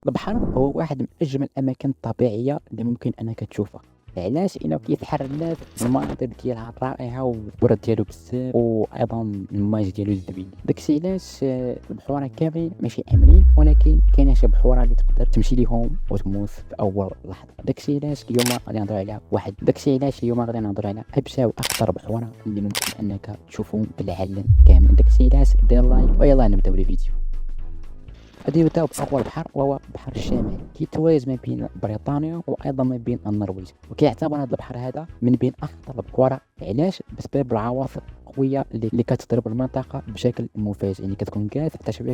البحر هو واحد من أجمل الأماكن الطبيعية اللي ممكن أنك تشوفها. علاش؟ لأنه كيسحر الناس بالمناظر ديالها الرائعة والبرد ديالو بزاف، وأيضا الماج ديالو الزوين. داكشي علاش البحورة كاملين ماشي آمنين، ولكن كاينين شي بحورة اللي تقدر تمشي ليهم وتموت في أول لحظة. داكشي علاش اليوم غادي نهضروا على أبشع وأخطر بحورة اللي ممكن أنك تشوفهم في العالم كامل. داكشي علاش دير لايك ويلاه نبداو الفيديو. غادي نبداو بأول بحر وهو بحر الشمال، كيتواجد ما بين بريطانيا وأيضا ما بين النرويج، وكيعتبر هذا البحر هذا من بين أخطر البحور. علاش؟ بسبب العواصف القوية اللي كتضرب المنطقة بشكل مفاجئ. يعني كتكون جالس حتى شوية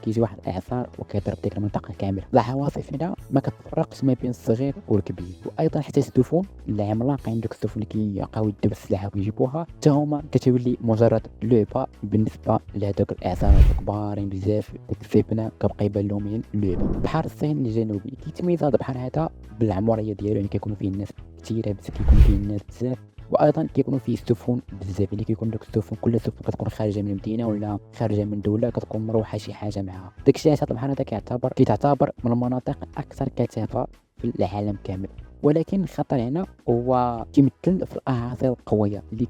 كيجي واحد الإعصار وكيضرب ديك المنطقة كاملة. العواصف هنا ما كتفرقش ما بين الصغير والكبير، وأيضا حتى السفن العملاقة، عندك السفن اللي كيبقاو يديو السلاحة ويجيبوها حتى هما كتولي مجرد لعبة بالنسبة لهذوك الإعصارات الكبارين بزاف. ديك السفينة كتبقى يبان لهم هي اللعبة. بحر الصين الجنوبي كيتميز هذا البحر هذا بالعمرية ديالو، يعني كيكونوا فيه الناس كثيرة بزاف، كيكونوا فيه الناس بزاف، وايضا كيكونوا فيه السفن بزاف. اللي كيكون دوك السفن، كل سفن كتكون خارجه من مدينه ولا خارجه من دوله، كتكون مروحه شي حاجه معاها. داكشي علاش هذا البحر هذا كيتعتبر من المناطق الاكثر كثافه في العالم كامل. ولكن الخطر هنا هو كيمثل في الاعاصير القويه اللي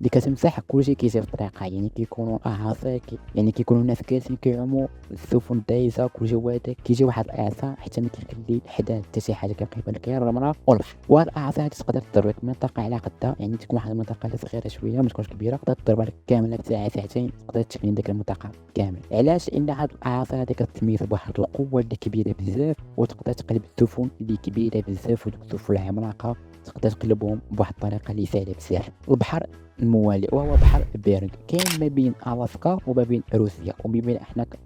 كتمسح كلشي كيجي في طريقها. يعني كيكونوا اعاصير يعني كيكونوا الناس جالسين كيعوموا، السفن دايزه كلشي وادك، كيجي واحد الاعصار حتى ما كيخلي حدا حتى شي حاجه، كيبقى يبان لك غير الرمله والبحر. وهاد الاعاصير هادي تقدر تضربك منطقه على قدها، يعني تكون واحد المنطقه اللي صغيره شويه ما تكونش كبيره، تقدر تضربها لك كامله في ساعه ساعتين، تقدر تشفي ديك المنطقه كامل. علاش؟ لان هاد الاعاصير هادي كتميز بواحد القوه اللي كبيره بزاف، وتقدر تقلب السفن اللي كبيره بزاف ودوك السفن العملاقه تقدر تقلبهم بواحد الطريقه اللي سهله بزاف. البحر الموالي وهو بحر بيرنغ، كاين ما بين الاسكا وما بين روسيا،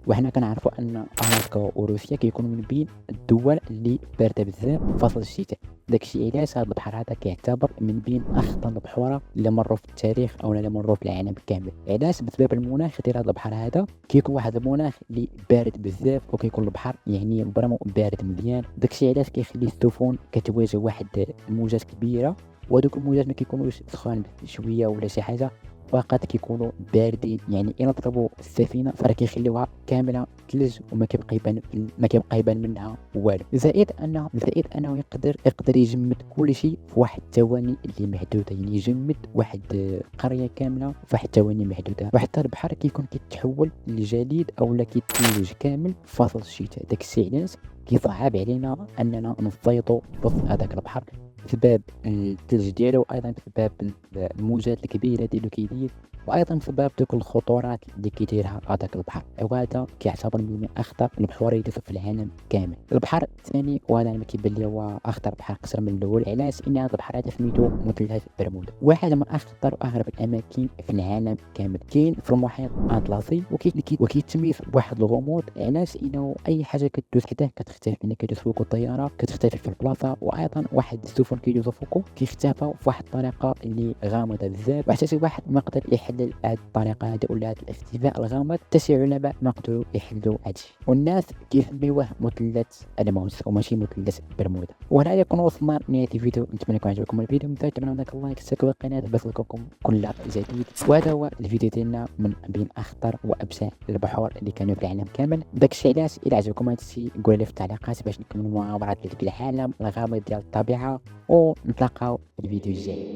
وحنا كنعرفوا ان الاسكا وروسيا كيكونوا من بين الدول اللي بارده بزاف في فصل الشتاء. داكشي علاش هذا البحر هذا كيعتبر من بين اخطر البحوره اللي مروا في التاريخ او اللي مروا في العالم كامل. علاش؟ بسبب المناخ ديال هذا البحر هذا، كيكون واحد المناخ اللي بارد بزاف، وكيكون البحر يعني برمو بارد مزيان. داكشي علاش كيخلي السفن كتواجه واحد الموجات كبيره، وهذوك الموجات ما كيكونوش سخان شويه ولا شي حاجه، فقط كيكونوا باردين. يعني إلا ضربوا السفينه فراه كيخليوها كامله ثلج، وما كيبقى يبان منها والو. زائد انه يقدر يجمد كل شيء في واحد الثواني اللي محدوده. يعني يجمد واحد قريه كامله في واحد الثواني محدوده. وحتى البحر كيكون كيتحول لجليد او لا كيتثلج كامل في فصل الشتاء. داك الشيء علاش كيصعب علينا اننا نصيدوا وسط هذاك البحر، بسبب الثلج ديالو، وايضا بسبب الموجات الكبيره ديالو كيدير، وايضا بسبب دوك الخطورات اللي كيديرها هذاك البحر. وهذا كيعتبر من اخطر البحور اللي في العالم كامل. البحر الثاني وهذا اللي كيبان لي هو اخطر بحر اكثر من الاول. علاش؟ ان هذا البحر هذا سميتو مثلث برمودا، واحد من اخطر واغرب الاماكن في العالم كامل. كاين في المحيط الاطلسي، وكيتميز بواحد الغموض. علاش؟ انه اي حاجه كدوز حداه كتختفي. يعني كدوز فوق الطياره كتختفي في البلاصه، وايضا واحد السفن كيدوزو فوقو كيختفوا في واحد الطريقه اللي غامضه بزاف، وحتى شي واحد ما قدر يحلل هذه الطريقه هذه ولا هذا الاختفاء الغامض. حتى شي علماء ما قدروا يحلوا هادشي، والناس كيسميوه مثلث الموت وماشي مثلث برمودا. وهنا يكون وصلنا لنهايه الفيديو. نتمنى يكون عجبكم الفيديو، ما تنساوش تعملوا داك اللايك، تشتركوا في القناه باش يوصلكم كل جديد. وهذا هو الفيديو ديالنا من بين اخطر وابشع البحور اللي كانوا في العالم كامل. داكشي علاش الى عجبكم هذا الشيء قولوا لي في التعليقات باش نكملوا مغامرات في العالم الغامض ديال الطبيعه، ونتلاقاو في الفيديو الجاي.